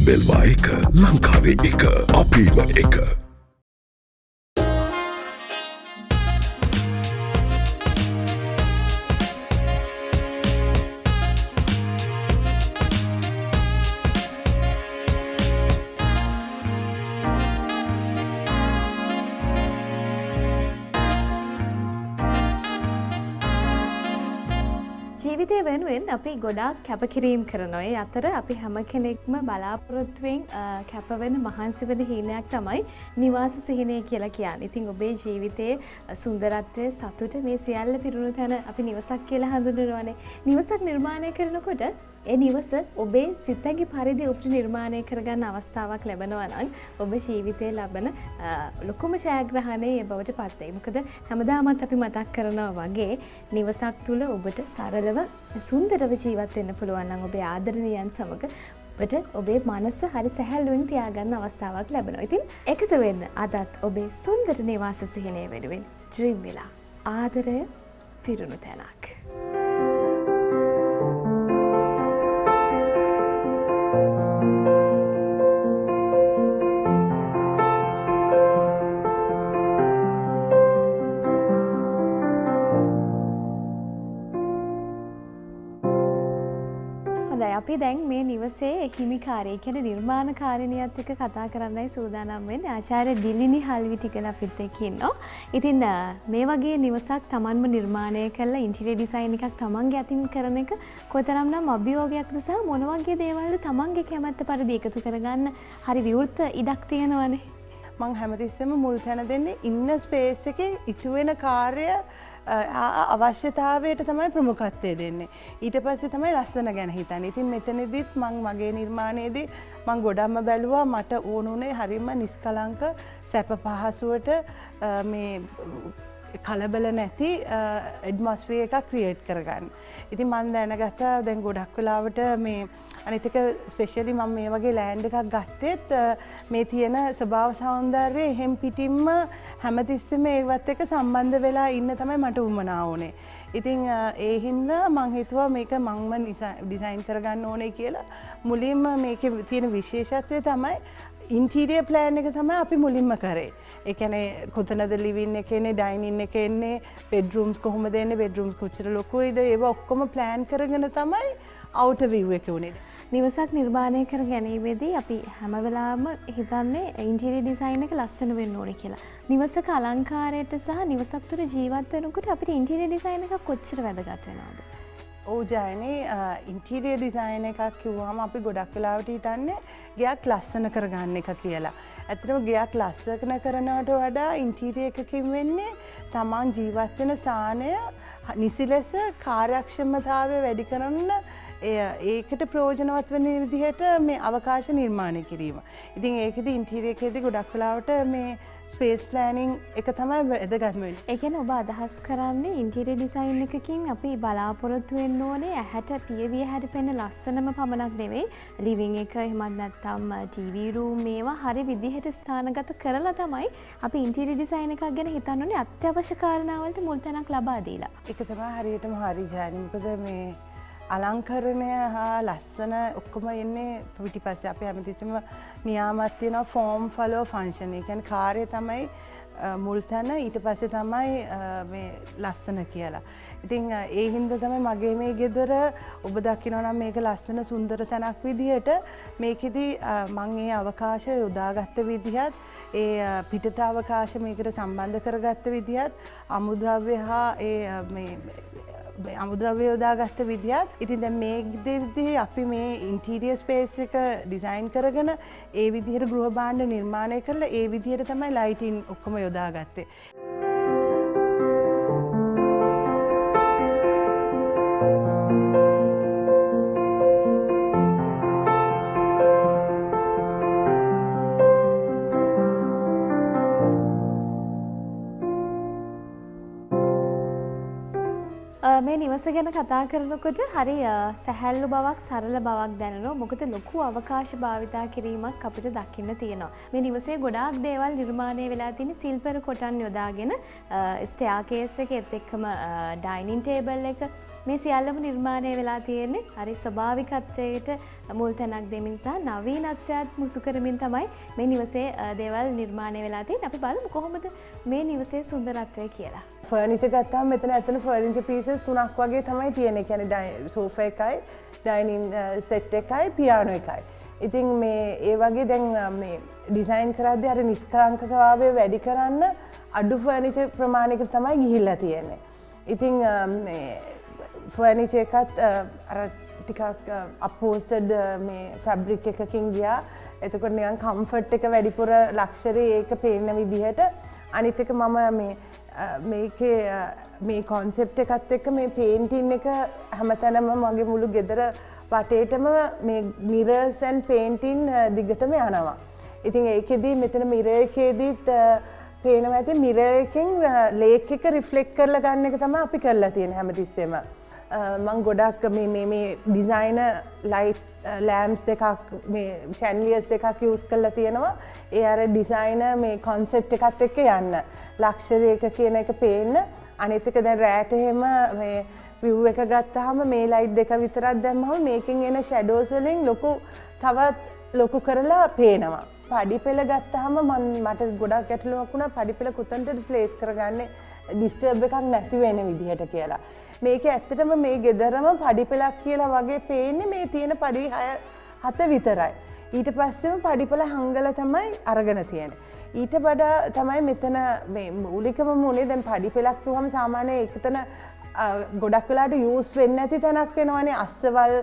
මෙල්වා එක ලංකාවේ එක අපීම එක. ජීවිතය වෙනුවෙන් අපි ගොඩාක් කැපකිරීම් කරනවා. ඒ අතර අපි හැම කෙනෙක්ම බලාපොරොත්තුවෙන් කැපවෙන මහන්සි වෙන හීනයක් තමයි නිවාස සිහිනය කියලා කියන්නේ. ඉතින් ඔබේ ජීවිතයේ සුන්දරත්වය, සතුට මේ සියල්ල පිරුණු තැන අපි නිවසක් කියලා හඳුන්වනවානේ. නිවසක් නිර්මාණය කරනකොට ඒ නිවස ඔබේ සිතැඟි පරිදි උපරි නිර්මාණය කරගන්න අවස්ථාවක් ලැබෙනවා නම් ඔබ ජීවිතයේ ලබන ලොකුම ජයග්‍රහණය ඒ බවට පත් වෙයි. මොකද හැමදාමත් අපි මතක් කරනවා වගේ නිවසක් තුල ඔබට සරලව සුන්දරව ජීවත් වෙන්න පුළුවන් නම් ඔබේ ආදරණීයන් සමග ඔබට ඔබේ මනස හරි සැහැල්ලුවෙන් තියාගන්න අවස්ථාවක් ලැබෙනවා. ඉතින් එකතු වෙන්න අදත් ඔබේ සුන්දර නිවාස සිහිනය වෙනුවෙන් ඩ්‍රීම් විලා ආදරය පිරුණු තැනක්. අපි දැන් මේ නිවසේ හිමිකාරී කියන නිර්මාණකාරිනියත් එක්ක කතා කරන්නයි සූදානම් වෙන්නේ. ආචාර්ය ඩිලිනි හල්විටිකල අපිත් එක්ක ඉන්නවා. ඉතින් මේ වගේ නිවසක් Tamanම නිර්මාණය කරලා ඉන්ටීරියර් ඩිසයින් එකක් Tamanගේ අතින් කරන එක කොතරම්නම් අභියෝගයක්ද සහ මොන වගේ දේවල්ද Tamanගේ කැමැත්ත පරිදි එකතු කරගන්න හරි විවෘත ඉඩක් තියෙනවනේ. මං හැමතිස්සෙම මුල් තැන දෙන්නේ ඉන්න ස්පේස් එකේ ඉටු වෙන කාර්ය අවශ්‍යතාවයට තමයි ප්‍රමුඛත්වය දෙන්නේ. ඊට පස්සේ තමයි ලස්සන ගැන හිතන්නේ. ඉතින් මෙතනදිත් මං මගේ නිර්මාණයේදී මං ගොඩක්ම බැලුවා මට ඕනුනේ හරිම නිස්කලංක සැප පහසුවට මේ කලබල නැති ඇඩ්මොස්ෆියර් එකක් ක්‍රියේට් කරගන්න. ඉතින් මම දැනගත්තා දැන් ගොඩක් වෙලාවට මේ අනිත් එක ස්පෙෂලි මම මේ වගේ ලෑන්ඩ් එකක් ගත්තෙත් මේ තියෙන ස්වභාව සෞන්දර්යය එහෙම් පිටින්ම හැමතිස්සෙම ඒවත් එක්ක සම්බන්ධ වෙලා ඉන්න තමයි මට උවමනා වුනේ. ඉතින් ඒ හින්දා මං හිතුවා මේක මංම ඩිසයින් කරගන්න ඕනේ කියලා. මුලින්ම මේකේ තියෙන විශේෂත්වය තමයි ඉන්ටීරියර් ප්ලෑන් එක තමයි අපි මුලින්ම කරේ. ඒ කියන්නේ කොතනද ලිවින් එකේ ඉන්නේ, ඩයිනින් එකේ ඉන්නේ, බෙඩ්රූම්ස් කොහොමද එන්නේ, බෙඩ්රූම්ස් කොච්චර ලොකුයිද, ඒවා ඔක්කොම ප්ලෑන් කරගෙන තමයි අවුටර් විව් එක උනේ. නිවසක් නිර්මාණය කර ගැනීමේදී අපි හැම වෙලාවම හිතන්නේ ඉන්ටීරියර් ඩිසයින් එක ලස්සන වෙන්න ඕනේ කියලා. නිවසක අලංකාරයට සහ නිවසක් තුළ ජීවත් වෙනකොට අපිට ඉන්ටීරියර් ඩිසයින් එකක් කොච්චර වැදගත් වෙනවද? ඔව් ජයනේ ඉන්ටීරියර් ඩිසයින් එකක් කිව්වම අපි ගොඩක් වෙලාවට හිතන්නේ ගෙයක් ලස්සන කරගන්න එක කියලා. ඇත්තටම ගෙයක් ලස්සන කරනවට වඩා ඉන්ටීරියර් එකකින් වෙන්නේ තමන් ජීවත් වෙන ස්ථානය නිසි ලෙස කාර්යක්ෂමතාවය වැඩි කරන්න ඒකට ප්‍රයෝජනවත් වෙන විදිහට මේ අවකාශ නිර්මාණය කිරීම. ඉතින් ඒකෙදි ඉන්ටීරියර් එකේදී ගොඩක් වෙලාවට මේ ස්පේස් ප්ලෑනින් එක තමයි වැදගත්ම වෙන්නේ. ඒ කියන්නේ ඔබ අදහස් කරන්නේ ඉන්ටීරියර් ඩිසයින් එකකින් අපි බලාපොරොත්තු වෙන්න ඕනේ ඇහැට පියවිය හැරිපෙන ලස්සනම පමණක් නෙවෙයි ලිවිං එක එහෙමත් නැත්නම් ටීවී රූම් මේවා හරි විදිහට ස්ථානගත කරලා තමයි අපි ඉන්ටීරියර් ඩිසයින් එකක් ගැන හිතන්න ඕනේ අත්‍යවශ්‍ය කාරණාවලට මුල් තැනක් ලබා දීලා. ඒක තමයි හරියටම හරි ජයනි. මොකද මේ අලංකරණය හා ලස්සන ඔක්කොම එන්නේ පිටිපස්සේ. අපි හැමතිස්සෙම නියාමත් තියෙනවා ෆෝම් ෆලෝ ෆන්ක්ෂන්. ඒ කියන්නේ කාර්යය තමයි මුල් තැන, ඊට පස්සේ තමයි මේ ලස්සන කියලා. ඉතින් ඒ හින්දා තමයි මගේ මේ ගෙදර ඔබ දකිනවා නම් මේක ලස්සන සුන්දර තැනක් විදිහට මේකෙදි මම ඒ අවකාශය යොදාගත්ත විදිහත් ඒ පිටත අවකාශ මේකට සම්බන්ධ කරගත්ත විදිහත් අමුද්‍රව්‍ය හා ඒ මේ අමුද්‍රව්‍ය යොදාගත්ත විදිහත් ඉතින් දැන් මේ දෙද්දී අපි මේ ඉන්ටීරියර් ස්පේස් එක ඩිසයින් කරගෙන ඒ විදිහට ගෘහ භාණ්ඩ නිර්මාණය කරලා ඒ විදිහට තමයි ලයිටින් ඔක්කොම යොදාගත්තේ. මේ මේ නිවස ගැන කතා කරනකොට හරි සැහැල්ලු බවක් සරල බවක් දැනෙනවා. මොකද ලොකු අවකාශ භාවිතා කිරීමක් අපිට දකින්න තියෙනවා. මේ නිවසේ ගොඩාක් දේවල් නිර්මාණය වෙලා තියෙන සිල්පර කොටන් යොදාගෙන ස්ටෙයාකේස් එකෙත් එක්කම ඩයිනින් ටේබල් එක මේ සියල්ලම නිර්මාණය වෙලා තියෙන්නේ හරි ස්වභාවිකත්වයට මුල් තැනක් දෙමින් සහ නවීනත්වයට මුසු කරමින් තමයි මේ නිවසේ දේවල් නිර්මාණය වෙලා තියෙන්නේ. අපි බලමු කොහොමද මේ නිවසේ සුන්දරත්වය කියලා. ෆර්නිචර් ගත්තාම මෙතන ඇත්තන ෆර්නිචර් පීසස් 3ක් වගේ තමයි තියෙන්නේ. කියන්නේ සෝෆා එකයි, ඩයිනින් සෙට් එකයි, පියානෝ එකයි. ඉතින් මේ ඒ වගේ දැන් මේ ඩිසයින් කරද්දී අර නිෂ්කලංකතාවය වැඩි කරන්න අඩු ෆර්නිචර් ප්‍රමාණයක තමයි ගිහිල්ලා තියෙන්නේ. ඉතින් මේ ෆර්නිචර් එකත් අර ටිකක් අපෝස්ටඩ් මේ ෆැබ්‍රික් එකකින් ගියා. එතකොට නිකන් කම්ෆර්ට් එක වැඩිපුර ලක්ෂරි ඒක පේන විදිහට අනිත් එක මම මේකේ මේ කොන්සෙප්ට් එකත් එක්ක මේ පේන්ටින් එක හැමතැනම මගේ මුළු ගෙදර වටේටම මේ මිරර්ස් ඇන් පේන්ටින් දිගටම යනවා. ඉතින් ඒකෙදී මෙතන මිරර් එකේදීත් පේනවා ඇති මිරර් එකෙන් ලේක් එක රිෆ්ලෙක්ට් කරලා ගන්න එක තමයි අපි කරලා තියෙන්නේ හැමතිස්සෙම. මං ගොඩක් මේ ඩිසයිනර් ලයිට් ලෑම්ස් දෙකක් මේ ෂැන්ලියර්ස් දෙකක් යූස් කරලා තියෙනවා. ඒ අර ඩිසයිනර් මේ කොන්සෙප්ට් එකත් එක්ක යන්න. ලක්ෂරි එක කියන එක පේන්න. අනිත් එක දැන් රෑට එහෙම මේ view එක ගත්තාම මේ ලයිට් දෙක විතරක් දැම්මම මේකෙන් එන ෂැඩෝස් වලින් තවත් ලොකු කරලා පේනවා. පඩිපෙළ ගත්තාම මට ගොඩක් ගැටලුවක් වුණා පඩිපෙළ කොතනද ප්ලේස් කරගන්නේ ඩිස්ටර්බ් එකක් නැති වෙන විදිහට කියලා. මේක ඇත්තටම මේ ගෙදරම පඩිපෙළක් කියලා වගේ පේන්නේ මේ තියෙන පඩි 7 විතරයි. ඊට පස්සෙම පඩිපෙළ හංගල තමයි අරගෙන තියෙන්නේ. ඊට වඩා තමයි මෙතන මේ මූලිකම මුනේ දැන් පඩිපෙළක් කිව්වම සාමාන්‍ය එකතන ගොඩක් වෙලාට යූස් වෙන්නේ නැති තැනක් වෙනවනේ. අස්සවල්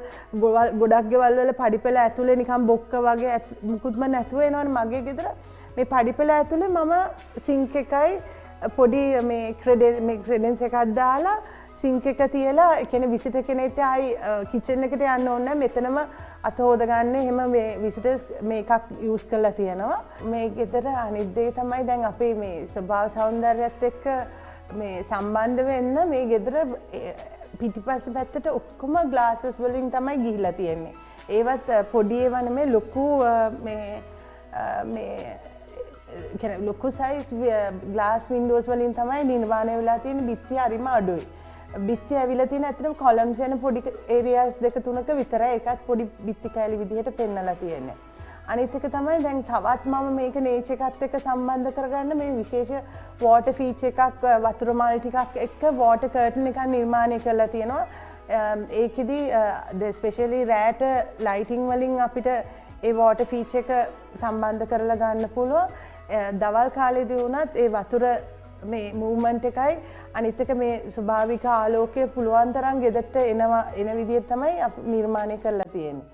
ගොඩක් ගෙවල් වල පඩිපෙළ ඇතුලේ නිකන් බොක්ක වගේ මුකුත්ම නැතුව එනවනේ. මගේ ගෙදර මේ පඩිපෙළ ඇතුලේ මම සිංක් එකයි පොඩි මේ ක්‍රෙඩන්ස් එකක් දාලා සිංක් එක තියලා ඒ කියන්නේ විසිටර් කෙනෙක්ට ආයි කිචන් එකට යන්න ඕනේ නැහැ. මෙතනම අත හොද ගන්න එහෙම මේ විසිටර්ස් මේකක් යූස් කරලා තියෙනවා. මේ ගෙදර අනිත් දේ තමයි දැන් අපි මේ ස්වභාව සෞන්දර්යයත් එක්ක මේ සම්බන්ධ වෙන්න මේ ගෙදර පිටිපස්ස පැත්තට ඔක්කොම ග්ලාසස් වලින් තමයි ගිහිලා තියෙන්නේ. ඒවත් පොඩි ඒවා නෙමෙයි ලොකු මේ ලොකු සයිස් ග්ලාස් වින්ඩෝස් වලින් තමයි නිර්මාණය වෙලා තියෙන්නේ. බිත්ති හරිම අඩුයි. බිත්ති ඇවිල්ලා තියෙන ඇත්තටම කොලම්ස් යන පොඩි ඒරියාස් දෙක තුනක විතරයි. ඒකත් පොඩි බිත්ති කෑලි විදිහට පෙන්නලා තියෙන්නේ. අනිත් එක තමයි දැන් තවත් මම මේක නේචර් එකත් එක්ක සම්බන්ධ කරගන්න මේ විශේෂ වෝටර් ෆීචර් එකක් වතුර මල් ටිකක් එක්ක වෝටර් කර්ටන් එකක් නිර්මාණය කරලා තියෙනවා. ඒකෙදි ස්පෙෂලි රෑට ලයිටිං වලින් අපිට ඒ වෝටර් ෆීචර් එක සම්බන්ධ කරලා ගන්න පුළුවන්. දවල් කාලෙදී වුණත් ඒ වතුර මේ මූව්මන්ට් එකයි අනිත් එක මේ ස්වභාවික ආලෝකය පුළුවන් තරම් ගෙදරට එන විදිහට තමයි අපි නිර්මාණය කරලා තියෙන්නේ.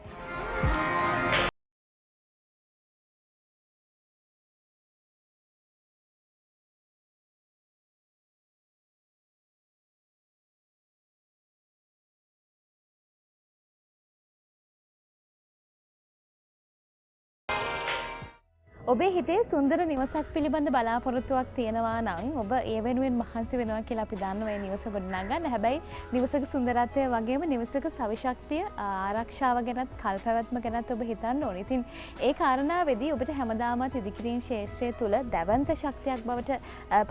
ඔබේ හිතේ සුන්දර නිවසක් පිළිබඳ බලාපොරොත්තුවක් තියෙනවා නම් ඔබ ඒ වෙනුවෙන් මහන්සි වෙනවා කියලා අපි දන්නවා. මේ නිවස ගොඩනගන්න. හැබැයි නිවසක සුන්දරත්වය වගේම නිවසක සවිශක්තිය ආරක්ෂාව ගැනත් කල්පැවැත්ම ගැනත් ඔබ හිතන්න ඕනේ. ඉතින් ඒ කාරණාවේදී ඔබට හැමදාමත් ඉදිකිරීම ශාස්ත්‍රය තුල දැවන්ත ශක්තියක් බවට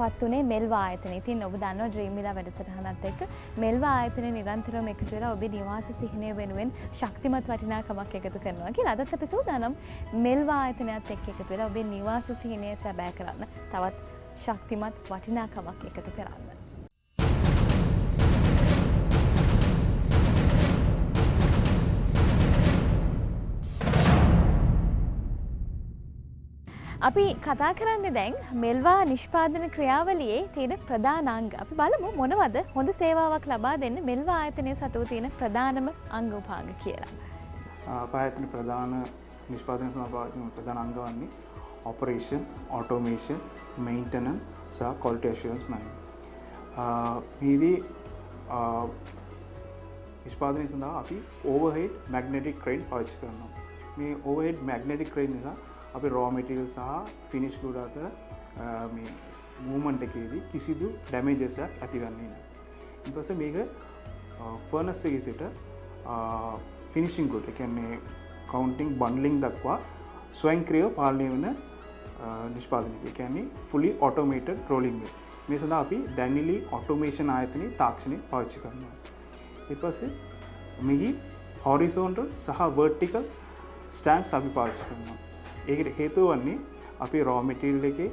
පත් උනේ මෙල්වා ආයතනය. ඉතින් ඔබ දන්නවා ඩ්‍රීම් විලා වැඩසටහනත් එක්ක මෙල්වා ආයතනය නිරන්තරව එකතු වෙලා ඔබේ නිවාස සිහිනය වෙනුවෙන් ශක්තිමත් වටිනාකමක් එකතු කරනවා කියලා. අදත් අපි සූදානම් මෙල්වා ආයතනයත් එක්ක එකතු වෙලා ඔබේ නිවාස සිහිනය සැබෑ කරන්න තවත් ශක්තිමත් වටිනාකමක් එකතු කරන්න. අපි කතා කරන්නේ දැන් මෙල්වා නිෂ්පාදන ක්‍රියාවලියේ තියෙන ප්‍රධාන අංග. අපි බලමු මොනවද හොඳ සේවාවක් ලබා දෙන්න මෙල්වා ආයතනය සතුව තියෙන ප්‍රධානම අංග උපාංග කියලා. ආයතන ප්‍රධාන නිෂ්පාදන සමාජයේ ප්‍රධාන අංග වන්නේ ඔපරේෂන්, ඔටෝමේෂන්, මේන්ටනන්ස් සහ ක්වොලිටි ඇෂුරන්ස් මැනේජ්මන්ට්. මේදී නිෂ්පාදනය සඳහා අපි ඕවර්හෙඩ් මැග්නටික් ක්‍රේන් පාවිච්චි කරනවා. මේ ඕවර්හෙඩ් මැග්නටික් ක්‍රේන් නිසා අපි රෝ මටීරියල් සහ ෆිනිෂ් ගුඩ් අතර මේ මූවමන්ට් එකේදී කිසිදු ඩැමේජස් එකක් ඇති වෙන්නේ නැහැ. ඊට පස්සේ මේක ෆර්නස් එකේ සිට ෆිනිෂින් ගුඩ්, ඒ කියන්නේ කවුන්ටිං බන්ඩලින් දක්වා ස්වයංක්‍රීයව පාලනය වන නිෂ්පාදනයක. ඒ කියන්නේ fully automated rolling mill. මේ සඳහා අපි ඩැනිලි ඔටෝමේෂන් ආයතනයේ තාක්ෂණය පාවිච්චි කරනවා. ඊට පස්සේ මෙහි horizontal සහ vertical stands අපි පාවිච්චි කරනවා. ඒකට හේතුව වන්නේ අපේ raw material එකේ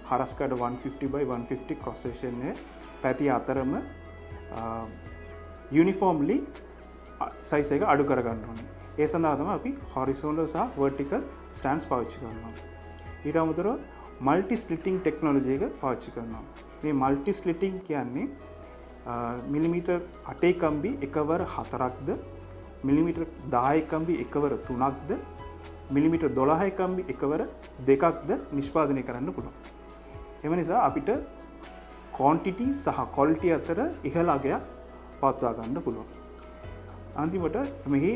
හරස්කඩ 150 by 150 cross section එක පැති අතරම uniformly size එක අඩු කරගන්න ඕනේ. ඒ සඳහා තමයි අපි horizontal සහ vertical stands පාවිච්චි කරනවා. ඊට අමතරව multi slitting technology එක පාවිච්චි කරනවා. මේ multi slitting කියන්නේ මිලිමීටර් 8 කම්බි එකවර 4ක්ද, මිලිමීටර් 10 කම්බි එකවර 3ක්ද, මිලිමීටර් 12 කම්බි එකවර 2ක්ද නිෂ්පාදනය කරන්න පුළුවන්. එම නිසා අපිට quantity සහ quality අතර ඉහළ අගයක් පවත්වා ගන්න පුළුවන්. අන්තිමට මෙහි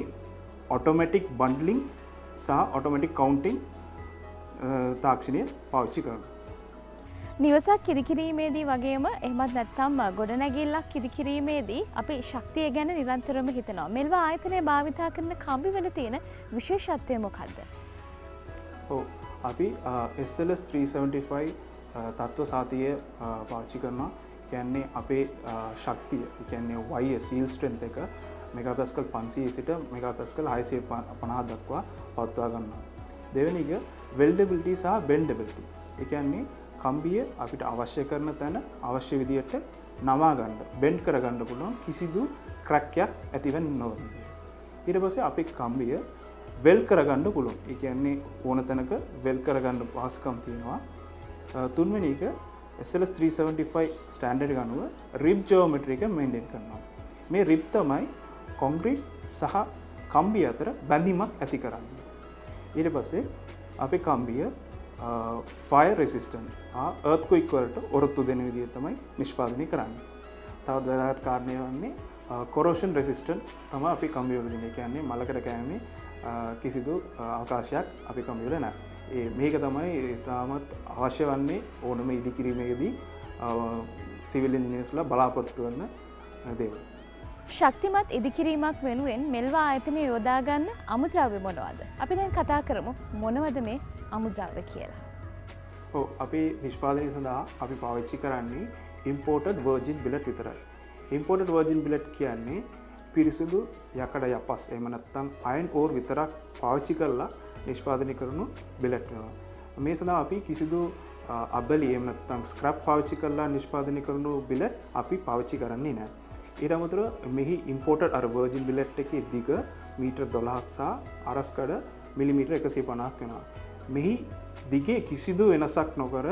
automatic bundling සහ automatic counting තාක්ෂණය පාවිච්චි කරනවා. නිවසක් කිරිකිරීමේදී වගේම එහෙමත් නැත්නම් ගොඩනැගිල්ලක් කිරිකිරීමේදී අපි ශක්තිය ගැන නිරන්තරව හිතනවා. මෙල්වා ආයතනය භාවිතා කරන කම්බි වල තියෙන විශේෂත්වය මොකක්ද? ඔව්, අපි SLS 375 තත්ත්ව සාතිය පාවිච්චි කරනවා. කියන්නේ අපේ ශක්තිය, ඒ කියන්නේ YS yield strength එක මෙගාපැස්කල් 500 සිට මෙගාපැස්කල් 650 දක්වා පවත්වා ගන්නවා. දෙවෙනි එක weldability සහ bendability. ඒ කියන්නේ කම්බිය අපිට අවශ්‍ය කරන තැන අවශ්‍ය විදියට නමා ගන්න, බෙන්ඩ් කරගන්න පුළුවන් කිසිදු ක්‍රැක් එකක් ඇතිවෙන්නේ නොවන විදියට. ඊට පස්සේ අපේ කම්බිය වෙල් කරගන්න පුළුවන්. ඒ කියන්නේ ඕන තැනක වෙල් කරගන්න පහසුකම් තියෙනවා. තුන්වෙනි එක SLS 375 ස්ටෑන්ඩඩ් එක අනුව රිබ් ජියෝමෙට්‍රි එක මේන්ටේන් කරනවා. මේ රිබ් තමයි කොන්ක්‍රීට් සහ කම්බිය අතර බැඳීමක් ඇති කරන්නේ. ඊට පස්සේ අපේ කම්බිය fire resistant earthquake වලට ඔරොත්තු දෙන විදිහ තමයි නිෂ්පාදනය කරන්නේ. තවත් වැදගත් කාරණය වන්නේ corrosion resistant තමයි අපි කම්බිය වල දෙන්නේ. කියන්නේ මලකට කැමේ කිසිදු අවකාශයක් අපි කම්බිය වල නැහැ. මේක තමයි තාමත් අවශ්‍ය වන්නේ ඕනම ඉදිකිරීමේදී සිවිල් ඉන්ජිනියර්ස්ලා බලාපොරොත්තු වෙන දේවල්. ශක්තිමත් ඉදිකිරීමක් වෙනුවෙන් මෙල්වා ආයතනය යොදා ගන්න අමුද්‍රව්‍ය මොනවද? අපි දැන් කතා කරමු මොනවද මේ අමුද්‍රව්‍ය කියලා. ඔව්, අපි නිෂ්පාදනය සඳහා අපි පාවිච්චි කරන්නේ imported virgin billet විතරයි. imported virgin billet කියන්නේ පිරිසිදු යකඩ යපස් එහෙම නැත්නම් iron ore විතරක් පාවිච්චි කරලා නිෂ්පාදනය කරනු billet වෙනවා. මේ සඳහා අපි කිසිදු අබලි එහෙම නැත්නම් scrap පාවිච්චි කරලා නිෂ්පාදනය කරනු billet අපි පාවිච්චි කරන්නේ නැහැ. ඊට අමතරව මෙහි imported අර virgin billet එකේ දිග මීටර් 12ක් සහ අරස්කඩ මිලිමීටර් 150ක් වෙනවා. මෙහි දිගේ කිසිදු වෙනසක් නොකර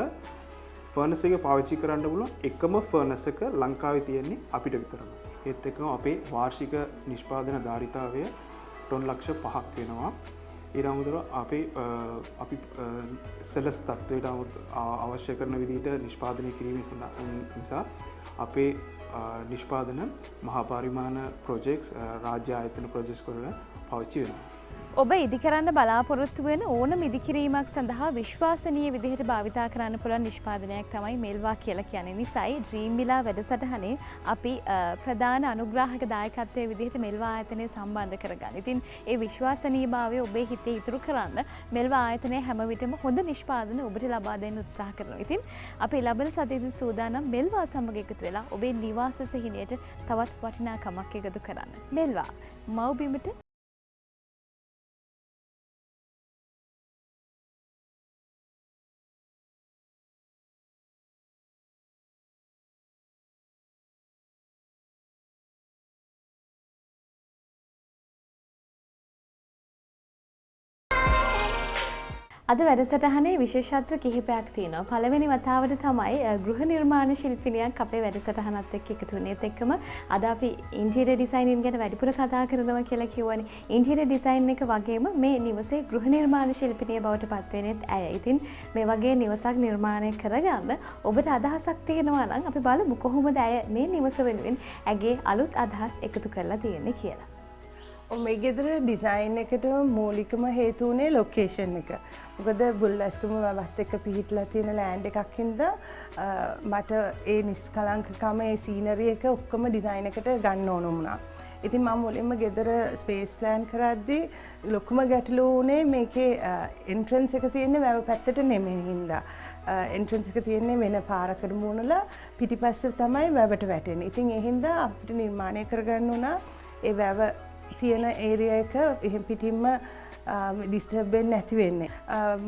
ෆර්නස් එක පාවිච්චි කරන්න පුළුවන් එකම ෆර්නස් එක ලංකාවේ තියෙන්නේ අපිට විතරයි. ඒත් එක්කම අපේ වාර්ෂික නිෂ්පාදන ධාරිතාවය ටොන් ලක්ෂ 5ක් වෙනවා. ඊට අමතරව අපි සෙලස් තත්ත්වයට අවශ්‍ය කරන විදිහට නිෂ්පාදනය කිරීම නිසා අපේ නිෂ්පාදන මහා පරිමාණ ප්‍රොජෙක්ට්ස් රාජ්‍ය ආයතන ප්‍රොජෙක්ට්ස් වල පාවිච්චි වෙනවා. ඔබ ඉදිකරන්න බලාපොරොත්තු වෙන ඕනම ඉදිකිරීමක් සඳහා විශ්වාසනීය විදිහට භාවිතා කරන්න පුළුවන් නිෂ්පාදනයක් තමයි මෙල්වා කියලා කියන්නේ. නිසායි ඩ්‍රීම් විලා වැඩසටහනේ අපි ප්‍රධාන අනුග්‍රාහක දායකත්වයේ විදිහට මෙල්වා ආයතනය සම්බන්ධ කරගන්න. ඉතින් ඒ විශ්වාසනීයභාවය ඔබේ හිතේ ඉතුරු කරන්න මෙල්වා ආයතනය හැම විටම හොඳ නිෂ්පාදන ඔබට ලබා දෙන්න උත්සාහ කරනවා. ඉතින් අපි ලබන සතියේදී සූදානම් මෙල්වා සමග එකතු වෙලා ඔබේ නිවාස සිහිනයට තවත් වටිනාකමක් එකතු කරන්න. මෙල්වා මව්බිමට අද වැඩසටහනේ විශේෂත්ව කිහිපයක් තියෙනවා. පළවෙනි වතාවට තමයි ගෘහ නිර්මාණ ශිල්පිනියක් අපේ වැඩසටහනත් එක්ක එකතු වෙන්නේ. ඒත් එක්කම අද අපි ඉන්ටීරියර් ඩිසයිනින් ගැන වැඩිපුර කතා කරනවා කියලා කියවනේ. ඉන්ටීරියර් ඩිසයින් එක වගේම මේ නිවසේ ගෘහ නිර්මාණ ශිල්පිනිය බවට පත් වෙන්නේත් ඇය. ඉතින් මේ වගේ නිවසක් නිර්මාණය කරගන්න ඔබට අදහසක් තියෙනවා නම් අපි බලමු කොහොමද ඇය මේ නිවස වෙනුවෙන් ඇගේ අලුත් අදහස් එකතු කරලා තියෙන්නේ කියලා. මේ ගෙදර ඩිසයින් එකට මූලිකම හේතු වුණේ ලොකේෂන් එක. මොකද බුල්ලස්කම වත් එක්ක පිහිටලා තියෙන ලෑන්ඩ් එකක් හින්දා මට ඒ නිස්කලංකකම ඒ සීනරි එක ඔක්කොම ඩිසයින් එකට ගන්න ඕන වුණා. ඉතින් මම මුලින්ම ගෙදර ස්පේස් ප්ලෑන් කරද්දී ලොකුම ගැටලුව වුණේ මේකේ එන්ට්‍රන්ස් එක තියෙන්නේ වැව පැත්තට නෙමෙයි හින්දා. එන්ට්‍රන්ස් එක තියෙන්නේ වෙන පාරකට මුණලා පිටිපස්ස තමයි වැවට වැටෙන්නේ. ඉතින් ඒ හින්දා අපිට නිර්මාණය කරගන්න උනා ඒ වැව තියෙන ඒරියා එක එහෙම් පිටින්ම ඩිස්ටර්බ් වෙන්නේ නැති වෙන්නේ.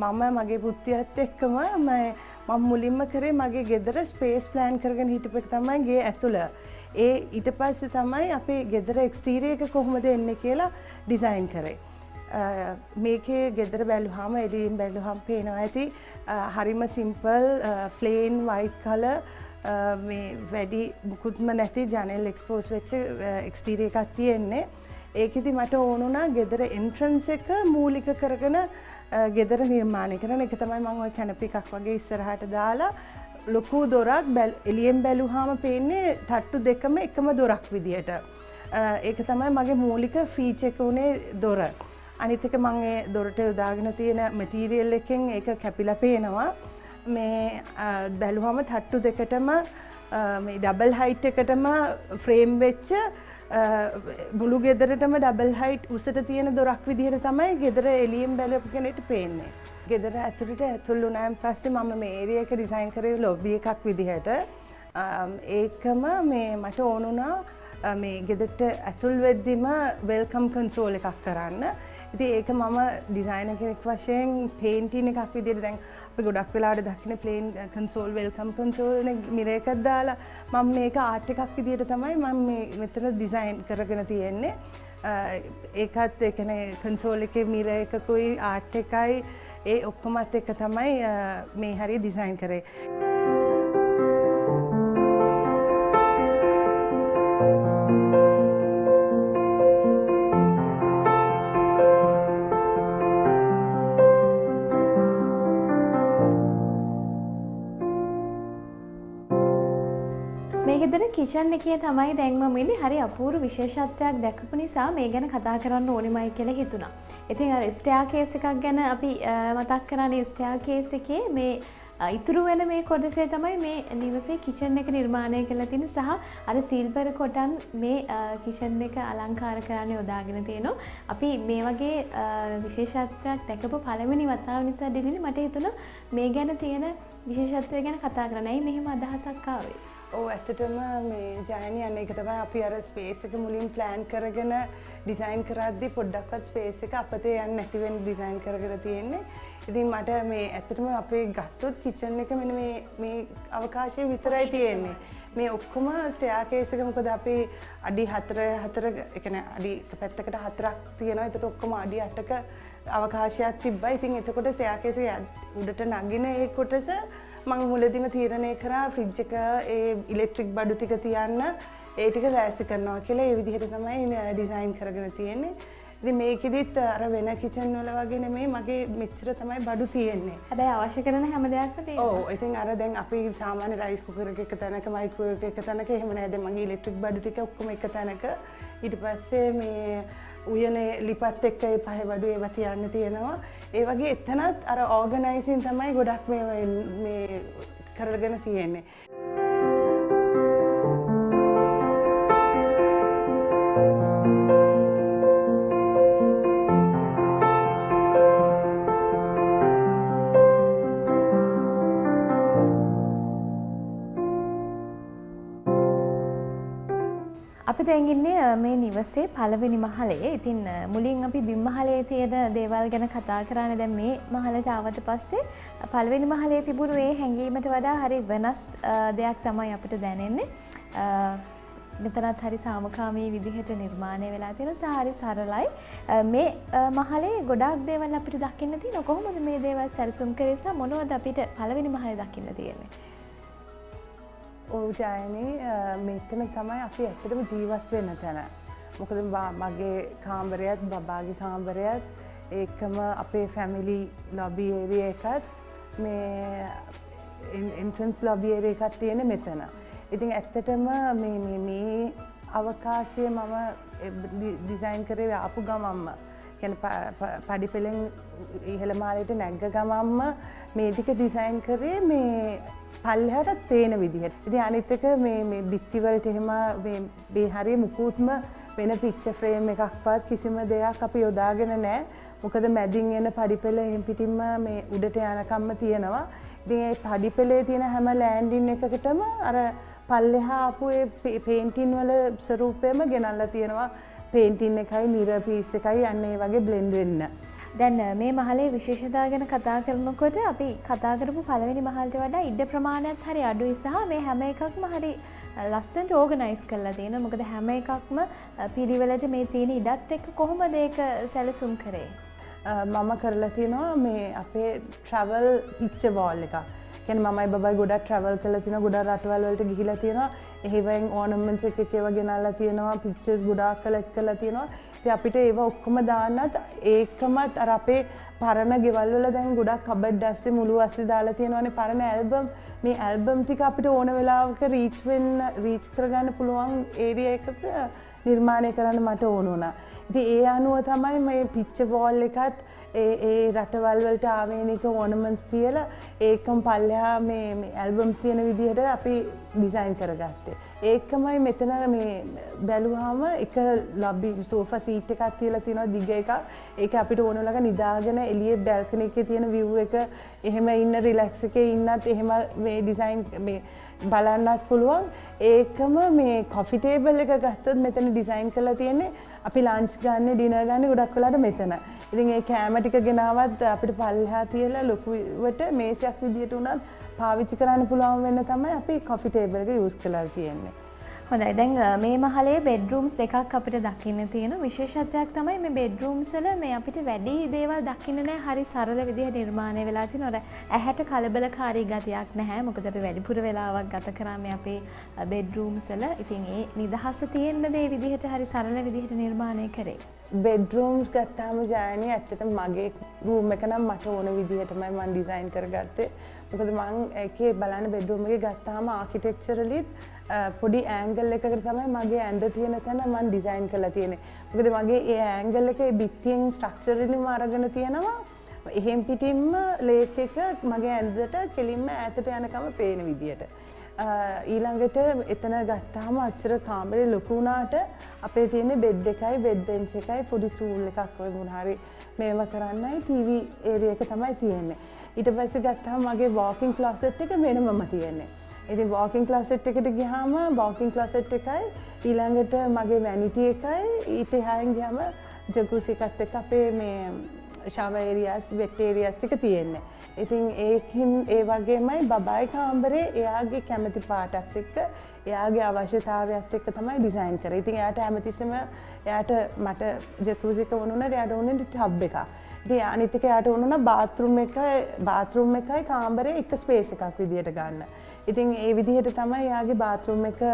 මම මගේ පුත්තියත් එක්කම මම මුලින්ම කරේ මගේ ගෙදර ස්පේස් ප්ලෑන් කරගෙන හිටපු එක තමයි ගේ ඇතුළ. ඒ ඊට පස්සේ තමයි අපේ ගෙදර එක්ස්ටීරියර් එක කොහොමද එන්නේ කියලා ඩිසයින් කරේ. මේකේ ගෙදර බැලුවාම එළියෙන් බැලුවාම පේනවා ඇති හරිම සිම්පල් ප්ලේන් වයිට් කලර් මේ වැඩි මුකුත්ම නැති ජනෙල් එක්ස්පෝස් වෙච්ච එක්ස්ටීරියර් එකක් තියෙන්නේ. ඒකෙදි මට ඕන වුණා ගෙදර එන්ට්‍රන්ස් එක මූලික කරගෙන ගෙදර නිර්මාණය කරන එක තමයි මම ওই කැනපි එකක් වගේ ඉස්සරහට දාලා ලොකු දොරක් එළියෙන් බැලුවාම පේන්නේ තට්ටු දෙකම එකම දොරක් විදියට. ඒක තමයි මගේ මූලික ෆීචර් එක උනේ දොර. අනිත් එක මම ඒ දොරට යොදාගෙන තියෙන මැටීරියල් එකෙන් ඒක කැපිලා පේනවා. මේ බැලුවාම තට්ටු දෙකටම මේ ඩබල් හයිට් එකටම ෆ්‍රේම් වෙච්ච මුළු ගෙදරටම ඩබල් හයිට් උසට තියෙන දොරක් විදිහට තමයි ගෙදර එළියෙන් බැලපු කෙනෙක්ට පේන්නේ. ගෙදර ඇතුළට ඇතුල් වුණාන් පස්සේ මම මේ ඒරියා එක ඩිසයින් කරේ ලොබි එකක් විදිහට. ඒකම මේ මට ඕන වුණා මේ ගෙදරට ඇතුල් වෙද්දිම වෙල්කම් කන්සෝල් එකක් කරන්න. ඉතින් ඒක මම ඩිසයිනර් කෙනෙක් වශයෙන් පේන්ටින් එකක් විදිහට දැන් අපි ගොඩක් වෙලාවට දකින්න plane console welcome console mirror එකක් දාලා මම මේක ආර්ට් එකක් විදිහට තමයි මම මේ මෙතන ඩිසයින් කරගෙන තියෙන්නේ. ඒකත් ඒ කියන්නේ කන්සෝල් එකේ මිරර් එකකුයි ආර්ට් එකයි ඒ ඔක්කොමත් එක තමයි මේ හරිය ඩිසයින් කරේ. මේ ගෙදර කිචන් එකේ තමයි දැන් මම ඉන්නේ. හරි අපූර්ව විශේෂත්වයක් දැකපු නිසා මේ ගැන කතා කරන්න ඕනෙමයි කියලා හිතුණා. ඉතින් අර ස්ටෙයාකේස් එකක් ගැන අපි මතක් කරන්නේ ස්ටෙයාකේස් එකේ මේ ඉතුරු වෙන මේ කොටසේ තමයි මේ නිවසේ කිචන් එක නිර්මාණය කරලා තියෙන සහ අර සිල්වර් කොටන් මේ කිචන් එක අලංකාර කරන්න යොදාගෙන තියෙනවා. අපි මේ වගේ විශේෂත්වයක් දැකපු පළවෙනි වතාව නිසා දෙලිනේ මට හිතුණා මේ ගැන තියෙන විශේෂත්වය ගැන කතා කරන්න. ඇයි මෙහෙම අදහසක් ආවේ? ඔව් ඇත්තටම මේ ජයනි අන්න ඒක තමයි අපි අර ස්පේස් එක මුලින් ප්ලෑන් කරගෙන ඩිසයින් කරද්දී පොඩ්ඩක්වත් ස්පේස් එක අපතේ යන්නේ නැති වෙන්න ඩිසයින් කරගෙන තියෙන්නේ. ඉතින් මට මේ ඇත්තටම අපේ ගත්තොත් කිචන් එක මෙන්න මේ අවකාශය විතරයි තියෙන්නේ. මේ ඔක්කොම ස්ටෙයාකේස් එක මොකද අපි අඩි 4 ඒ කියන්නේ අඩි පැත්තකට 4ක් තියෙනවා. ඒකට ඔක්කොම අඩි 8ක අවකාශයක් තිබ්බා. ඉතින් එතකොට ස්ටෙයාකේස් එක උඩට නගින ඒ කොටස මම මුලදීම තීරණය කරා ෆ්‍රිජ් එක ඒ ඉලෙක්ට්‍රික් බඩු ටික තියන්න ඒ ටික රෑසි කරනවා කියලා ඒ විදිහට තමයි ඩිසයින් කරගෙන තියෙන්නේ. ඉතින් මේකෙදිත් අර වෙන කිචන් වල වගේ නෙමෙයි මගේ මෙච්චර තමයි බඩු තියෙන්නේ. හැබැයි අවශ්‍ය කරන හැම දෙයක්ම තියෙනවා. ඔව් ඉතින් අර දැන් අපි සාමාන්‍ය රයිස් කුකර් එක තැනක මයික්‍රෝවේව් එක තැනක එහෙම නැහැ. දැන් මගේ ඉලෙක්ට්‍රික් බඩු ටික ඔක්කොම එක තැනක. ඊට පස්සේ මේ උයනේ ලිපත් එක්ක ඒ පහේ බඩු ඒවා තියන්න තියෙනවා. ඒ වගේ එතනත් අර ඕගනයිසින් තමයි ගොඩක් මේ කරගෙන තියෙන්නේ. අපි දැන් ඉන්නේ මේ නිවසේ පළවෙනි මහලේ. ඉතින් මුලින් අපි බිම් මහලේ තියෙන දේවල් ගැන කතා කරානේ. දැන් මේ මහලට ආවට පස්සේ පළවෙනි මහලේ තිබුණු ඒ හැඟීමට වඩා හරි වෙනස් දෙයක් තමයි අපිට දැනෙන්නේ. මෙතනත් හරි සාමකාමී විදිහට නිර්මාණය වෙලා තියෙන සහ හරි සරලයි. මේ මහලේ ගොඩාක් දේවල් අපිට දකින්න තියෙනවා. කොහොමද මේ දේවල් සැලසුම් කරේ සහ මොනවද අපිට පළවෙනි මහලේ දකින්න තියෙන්නේ? ඔව් ජයනි මෙතන තමයි අපි ඇත්තටම ජීවත් වෙන තැන. මොකද මගේ කාමරයත් බබාගේ කාමරයත් ඒකම අපේ ෆැමිලි ලොබි ඒරියා එකත් මේ එන්ට්‍රන්ස් ලොබි ඒරියා එකක් තියෙන මෙතන. ඉතින් ඇත්තටම මේ අවකාශය මම ඩිසයින් කරේ ආපු ගමම්ම කැන පඩි පෙළෙන් ඉහළ මාලයට නැග්ග ගමම්ම මේ ටික ඩිසයින් කරේ මේ පල්ලෙහාටත් පේන විදිහට. ඉතින් අනිත් එක මේ බිත්තිවලට එහෙම මේ හරිය මුකුත්ම වෙන පික්චර් ෆ්‍රේම් එකක්වත් කිසිම දෙයක් අපි යොදාගෙන නැහැ. මොකද මැදින් එන පඩි පෙළ එහෙම් පිටින්ම මේ උඩට යනකම්ම තියෙනවා. ඉතින් ඒ පඩි පෙළේ තියෙන හැම ලෑන්ඩින් එකකටම අර පල්ලෙහා ආපු ඒ පේන්ටින් වල ස්වරූපයම ගෙනල්ලා තියෙනවා. පේන්ටින් එකයි මිරර් පීස් එකයි අන්න ඒ වගේ බ්ලෙන්ඩ් වෙන්න. දැන් මේ මහලේ විශේෂතා ගැන කතා කරනකොට අපි කතා කරපු පළවෙනි මහලට වඩා ඉඩ ප්‍රමාණයත් හරි අඩුයි සහ මේ හැම එකක්ම හරි ලස්සනට ඕගනයිස් කරලා තියෙනවා. මොකද හැම එකක්ම පිළිවෙලට මේ තියෙන ඉඩත් එක්ක කොහොමද ඒක සැලසුම් කරේ? මම කරලා තියෙනවා මේ අපේ ට්‍රැවල් පික්චර් වෝල් එකක්. කියන්නේ මමයි බබයි ගොඩක් ට්‍රැවල් කරලා තියෙනවා, ගොඩක් රටවල් වලට ගිහිලා තියෙනවා. එහෙවෙන් ඕනමන්ට්ස් එක ඒවා ගෙනල්ලා තියෙනවා, පික්චර්ස් ගොඩාක් කලෙක්ට් කරලා තියෙනවා. ඉතින් අපිට ඒවා ඔක්කොම දාන්නත් ඒකමත් අර අපේ පරණ ගෙවල් වල දැන් ගොඩක් කබඩ් ඇස්සේ මුළු ඇස්සේ දාලා තියෙනවානේ පරණ ඇල්බම්. මේ ඇල්බම් ටික අපිට ඕන වෙලාවක රීච් කරගන්න පුළුවන් ඒරියා එකක නිර්මාණය කරන්න මට ඕන වුණා. ඉතින් ඒ අනුව තමයි මේ පික්චර් වෝල් එකත් ඒ රටවල් වලට ආවේනික ඕනමන්ට්ස් තියලා ඒකම පල්ලෙහා මේ ඇල්බම්ස් තියෙන විදිහට අපි ඩිසයින් කරගත්තේ. ඒකමයි මෙතන මේ බැලුවාම එක ලොබි සෝෆා සීට් එකක් තියලා තියෙනවා දිග එකක්. ඒක අපිට ඕන වෙලාවක නිදාගෙන එළියේ බැල්කනි එකේ තියෙන view එක එහෙම ඉන්න රිලැක්ස් එකේ ඉන්නත් එහෙම මේ ඩිසයින් මේ බලන්නත් පුළුවන්. ඒකම මේ කොෆි ටේබල් එක ගත්තොත් මෙතන ඩිසයින් කරලා තියෙන්නේ අපි ලන්ච් ගන්න ඩිනර් ගන්න ගොඩක් වෙලාට මෙතන. ඉතින් ඒ කෑම ටික ගෙනාවත් අපිට පල්ලෙහා තියලා ලොකුවට මේසයක් විදියට උනත් පාවිච්චි කරන්න පුළුවන් වෙන්න තමයි අපි කොෆි ටේබල් එක යූස් කරලා තියෙන්නේ. හොඳයි. දැන් මේ මහලේ බෙඩ්රූම්ස් දෙකක් අපිට දකින්න තියෙන විශේෂත්වයක් තමයි මේ බෙඩ්රූම්ස් වල මේ අපිට වැඩි දේවල් දකින්න නැහැ. හරි සරල විදිහට නිර්මාණය වෙලා තියෙනවා. ඇහැට කලබලකාරී ගතියක් නැහැ. මොකද අපි වැඩිපුර වෙලාවක් ගත කරන්නේ අපේ බෙඩ්රූම්ස් වල. ඉතින් ඒ නිදහස තියෙන දේ විදිහට හරි සරල විදිහට නිර්මාණය කරේ. බෙඩ්රූම්ස් ගත්තාම ජයනි ඇත්තට මගේ රූම් එක නම් මට ඕන විදිහටමයි මම ඩිසයින් කරගත්තේ. මොකද මම ඒකේ බලන්න බෙඩ්රූම් එකේ ගත්තාම ආකිටෙක්චරලිත් පොඩි ඇන්ගල් එකකට තමයි මගේ ඇඳ තියෙන තැන මම ඩිසයින් කරලා තියෙන්නේ. මොකද මගේ ඒ ඇන්ගල් එකේ බිත්තියෙන් ස්ට්‍රක්චරලිම අරගෙන තියෙනවා. එහෙම් පිටින්ම ලේක් එක මගේ ඇඳට කෙලින්ම ඈතට යනකම පේන විදියට. ඊළඟට එතන ගත්තාම අච්චර කාමරේ ලොකු වුණාට අපේ තියෙන බෙඩ් එකයි බෙඩ් බෙන්ච් එකයි පොඩි ස්ටූල් එකක් ඔය මොන හරි මේව කරන්නයි ටීවී ඒරියා එක තමයි තියෙන්නේ. ඊට පස්සේ ගත්තාම මගේ වෝකින් ක්ලෝසට් එක වෙනමම තියෙන්නේ. ඉතින් වෝකින් ක්ලෝසට් එකට ගියාම වෝකින් ක්ලෝසට් එකයි ඊළඟට මගේ වැනිටි එකයි ඊට එහායින් ගියාම ජකුසි එකත් එක්ක අපේ මේ ශාව ඒරියාස් වෙට් ඒරියාස් ටික තියෙන්නේ. ඉතින් ඒකින් ඒ වගේමයි බබායි කාමරේ එයාගේ කැමති පාටත් එක්ක එයාගේ අවශ්‍යතාවයත් එක්ක තමයි ඩිසයින් කරේ. ඉතින් එයාට හැමතිස්සෙම එයාට මට ජකුසි එක වුණා එයාට ඕනේ ටබ් එකක්. ඉතින් අනිත් එක එයාට වුණා බාත්රූම් එකයි කාමරේ එක ස්පේස් එකක් විදියට ගන්න. ඉතින් ඒ විදිහට තමයි එයාගේ බාත්රූම් එක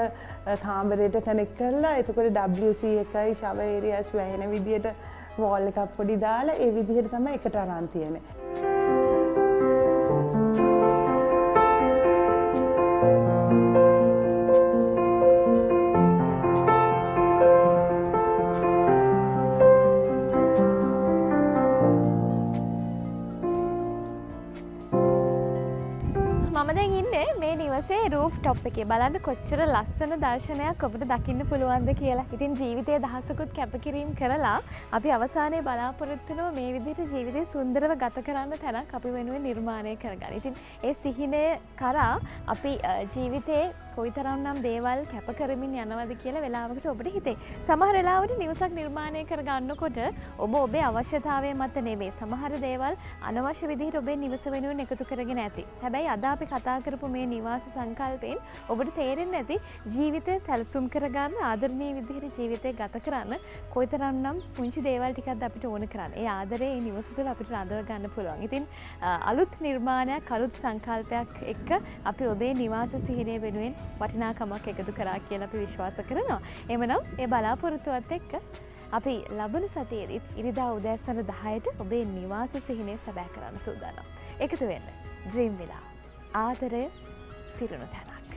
කාමරේට කනෙක්ට් කරලා එතකොට WC එකයි ශාව ඒරියාස් වැහෙන විදියට වෝල් එකක් පොඩි දාලා ඒ විදිහට තමයි එකට අරන් තියෙන්නේ. මම දැන් ඉන්නේ මේ නිවසේ රූෆ් ටොප් එකේ. බලන්න කොච්චර ලස්සන දර්ශනයක් ඔබට දකින්න පුළුවන්ද කියලා. ඉතින් ජීවිතයේ දහසකුත් කැපකිරීම කරලා අපි අවසානයේ බලාපොරොත්තු වෙනවා මේ විදිහට ජීවිතේ සුන්දරව ගත කරන්න තැනක් අපි වෙනුවෙන් නිර්මාණය කරගන්න. ඉතින් ඒ සිහිනය කරා අපි ජීවිතේ කොයිතරම්නම් දේවල් කැප කරමින් යනවද කියලා වෙලාවකට ඔබට හිතේ. සමහර වෙලාවට නිවසක් නිර්මාණය කරගන්නකොට ඔබ ඔබේ අවශ්‍යතාවය මත නෙමෙයි සමහර දේවල් අනවශ්‍ය විදිහට ඔබේ නිවස වෙනුවෙන් එකතු කරගෙන ඇති. හැබැයි අද අපි කතා කරපු මේ නිවාස සංකල්පයෙන් ඔබට තේරෙන්නේ නැති ජීවිතය සැලසුම් කරගන්න ආදරණීය විදිහට ජීවිතය ගත කරන්න කොයිතරම්නම් පුංචි දේවල් ටිකක්ද අපිට ඕන කරන්නේ. ඒ ආදරේ මේ නිවස තුළ අපිට රඳව ගන්න පුළුවන්. ඉතින් අලුත් නිර්මාණයක් අලුත් සංකල්පයක් එක්ක අපි ඔබේ නිවාස සිහිනය වෙනුවෙන් වටිනාකමක් එකතු කරා කියලා අපි විශ්වාස කරනවා. එhmenan ඒ බලාපොරොත්තුවත් එක්ක අපි ලබන සතියේදී ඉරිදා උදෑසන 10ට ඔබේ නිවාස සිහිනය සැබෑ කරන්න සූදානම්. එකතු වෙන්න. ඩ්‍රීම් විලා. ආදරය පිරුණු තැනක්.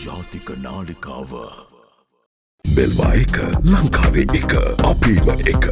ජාතික නාලිකාව මෙල්වා එක ලංකාවේ එක අපේම එක